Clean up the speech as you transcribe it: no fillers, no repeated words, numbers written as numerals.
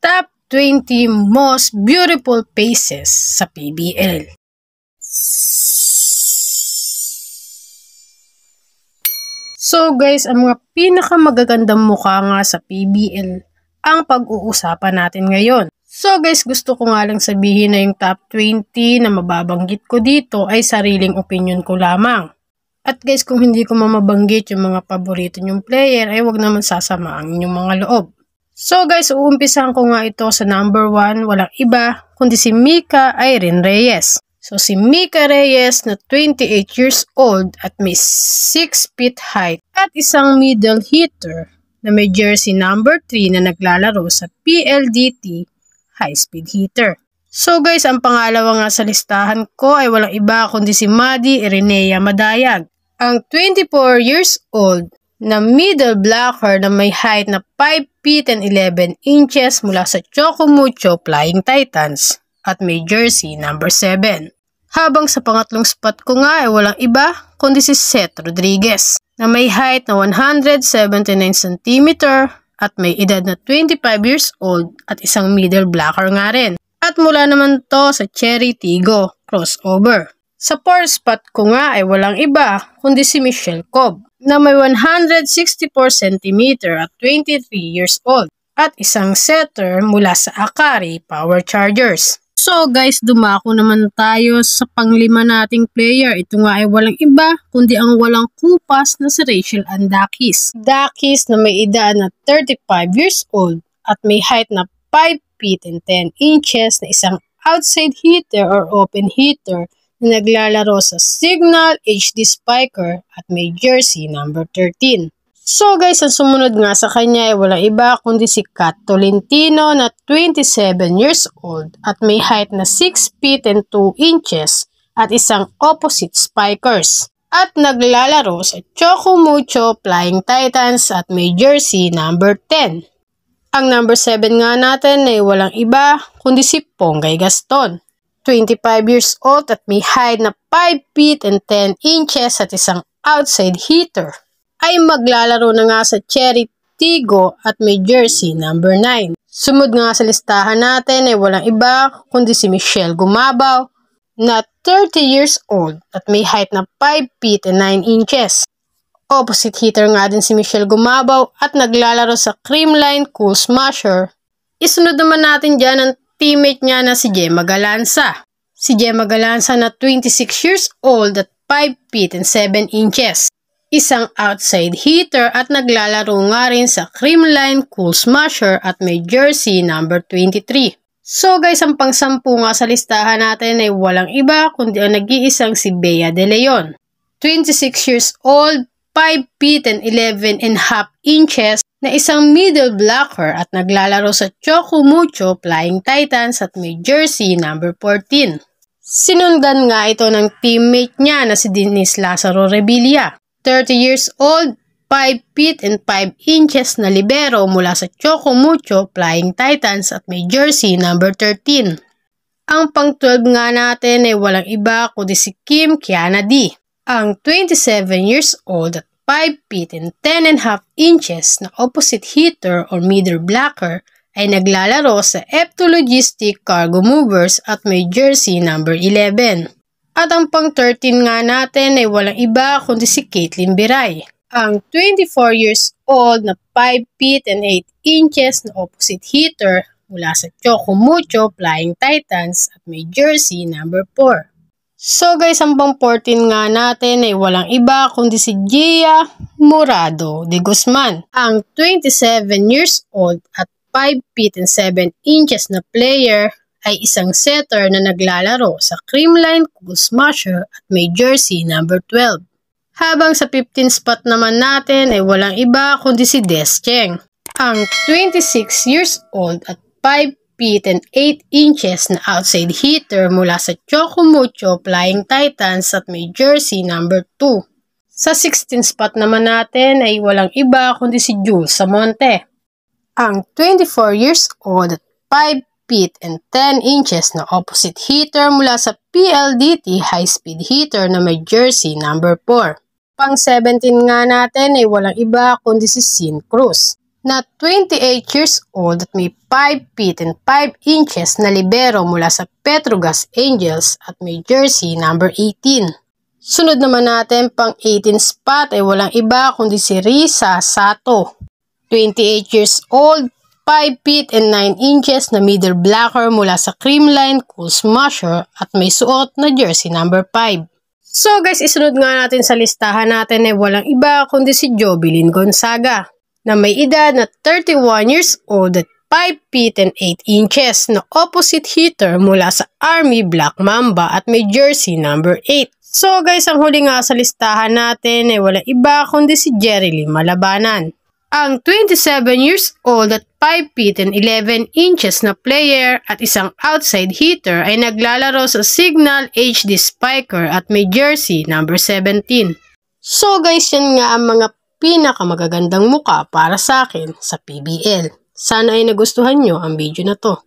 Top 20 Most Beautiful Faces sa PBL. So guys, ang mga pinakamagagandang mukha nga sa PBL ang pag-uusapan natin ngayon. So guys, gusto ko nga lang sabihin na yung top 20 na mababanggit ko dito ay sariling opinion ko lamang. At guys, kung hindi ko mabanggit yung mga paborito nyong player ay wag naman sasama ang inyong mga loob. So guys, uumpisahan ko nga ito sa number 1, walang iba kundi si Mika Irene Reyes. So si Mika Reyes na 28 years old at may 6 feet height at isang middle hitter na may jersey number 3 na naglalaro sa PLDT high speed hitter. So guys, ang pangalawa nga sa listahan ko ay walang iba kundi si Maddie Irenea Madayag. Ang 24 years old na middle blocker na may height na 5 feet and 11 inches mula sa Chocomucho Flying Titans at may jersey number 7. Habang sa pangatlong spot ko nga ay walang iba kundi si Seth Rodriguez na may height na 179 cm at may edad na 25 years old at isang middle blocker nga rin. At mula naman to sa Cherry Tigo crossover. Sa fourth spot ko nga ay walang iba kundi si Michelle Cobb na may 164 cm at 23 years old at isang setter mula sa Akari Power Chargers. So guys, dumako naman tayo sa panglima nating player. Ito nga ay walang iba kundi ang walang kupas na si Rachel Ann Dakis. Dakis na may edad na 35 years old at may height na 5 feet and 10 inches na isang outside hitter or open hitter na naglalaro sa Signal HD Spiker at may jersey number 13. So guys, ang sumunod nga sa kanya ay walang iba kundi si Kat Tolentino na 27 years old at may height na 6 feet and 2 inches at isang opposite spikers at naglalaro sa Chocomucho Flying Titans at may jersey number 10. Ang number 7 nga natin ay walang iba kundi si Ponggay Gaston. 25 years old at may height na 5 feet and 10 inches at isang outside hitter ay maglalaro na nga sa Cherry Tigo at may jersey number 9. Sumunod nga sa listahan natin ay walang iba kundi si Michelle Gumabaw na 30 years old at may height na 5 feet and 9 inches. Opposite hitter nga din si Michelle Gumabaw at naglalaro sa Creamline Cool Smasher. Isunod naman natin dyan ang teammate niya na si Gemma Galanza. Si Gemma Galanza na 26 years old at 5 feet and 7 inches. Isang outside hitter at naglalaro nga rin sa Creamline Cool Smasher at may jersey number 23. So guys, ang pang-sampu nga sa listahan natin ay walang iba kundi ang nag-iisang si Bea De Leon. 26 years old, 5 feet and 11 and half inches na isang middle blocker at naglalaro sa Chocomucho Flying Titans at may jersey number 14. Sinundan nga ito ng teammate niya na si Denise Lazaro Revilla. 30 years old, 5 feet and 5 inches na libero mula sa Chocomucho Flying Titans at may jersey number 13. Ang pang-12 nga natin ay walang iba kundi si Kim Kiana D. Ang 27 years old at 5 feet and 10 and half inches na opposite hitter or middle blocker ay naglalaro sa F2 Logistic Cargo Movers at may jersey number 11. At ang pang-13 nga natin ay walang iba kundi si Caitlin Biray. Ang 24 years old na 5 feet and 8 inches na opposite hitter mula sa Chocomucho Flying Titans at may jersey number 4. So guys, ang pang-14 nga natin ay walang iba kundi si Gia Morado de Guzman. Ang 27 years old at 5 feet and 7 inches na player ay isang setter na naglalaro sa Creamline Cool Smasher at may jersey number 12. Habang sa 15 spot naman natin ay walang iba kundi si Des Cheng. Ang 26 years old at 5 feet and 8 inches na outside hitter mula sa Chocomucho Flying Titans at may jersey number 2. Sa 16 spot naman natin ay walang iba kundi si Jules Samonte. Ang 24 years old at 5 feet and 10 inches na opposite hitter mula sa PLDT high speed hitter na may jersey number 4. Pang 17 nga natin ay walang iba kundi si Sin Cruz. na 28 years old at may 5 feet and 5 inches na libero mula sa Petrogas Angels at may jersey number 18. Sunod naman natin pang 18 spot ay walang iba kundi si Risa Sato. 28 years old, 5 feet and 9 inches na middle blocker mula sa Creamline Cool Smasher at may suot na jersey number 5. So guys, isunod nga natin sa listahan natin ay walang iba kundi si Jovelyn Gonzaga na may edad na 31 years old at 5 feet and 8 inches na opposite hitter mula sa Army Black Mamba at may jersey number 8. So guys, ang huli nga sa listahan natin ay walang iba kundi si Jerry Malabanan. Ang 27 years old at 5 feet and 11 inches na player at isang outside hitter ay naglalaro sa Signal HD Spiker at may jersey number 17. So guys, yan nga ang mga pinakamagagandang muka para sa akin sa PBL. Sana ay nagustuhan nyo ang video na to.